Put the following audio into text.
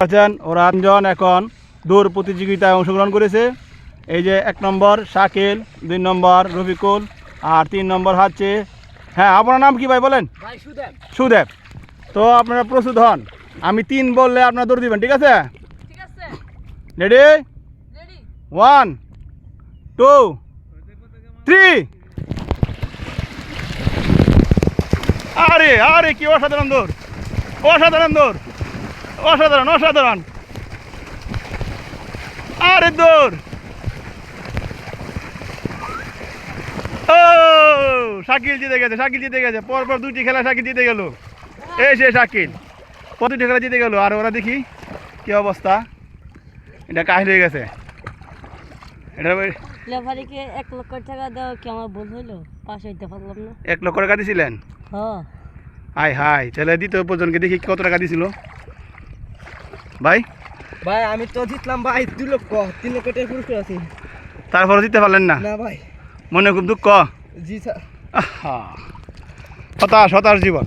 আছেন ওরা তিনজন এখন দৌড় প্রতিযোগিতায় অংশগ্রহণ করেছে। এই যে 1 নম্বর শাকিল, 2 নম্বর রফিকুল আর 3 নম্বর হচ্ছে, হ্যাঁ আপনার নাম কি ভাই বলেন? সুদেব। তো আপনারা প্রস্তুত হন, আমি 3 বললে আপনারা দৌড় দিবেন, ঠিক আছে? রেডি? 1 2 3। আরে আরে কি অসাধারণ দৌড়, অসাধারণ দৌড়, অসাধারণ অসাধারণ। আরে দৌড়, ও শাকিল জিতে গেছে, শাকিল জিতে গেছে। পরপর 2টি খেলা শাকিল জিতে গেল। এই সে শাকিল প্রতিটি খেলা জিতে গেল। আর ওরা দেখি কি অবস্থা, এটা কাহিল হয়ে গেছে। এটা লেফারিকে 1 লক্ষ টাকা দাও, কি আমার ভুল হইলো? পাশ হইতে পারলাম না। 1 লক্ষ টাকা দিছিলেন? হ্যাঁ। হাই হাই, তাহলে দ্বিতীয় পর্যন্তকে দেখি কত টাকা দিছিল ভাই? ভাই আমি তো জিতলাম ভাই 2 লক্ষ, 3 লক্ষ টাকা পুরস্কার আছে। তারপরে দিতে পারলেন না? না ভাই, মনে খুব দুঃখ। জি স্যার। হতাশ হতাশ জীবন।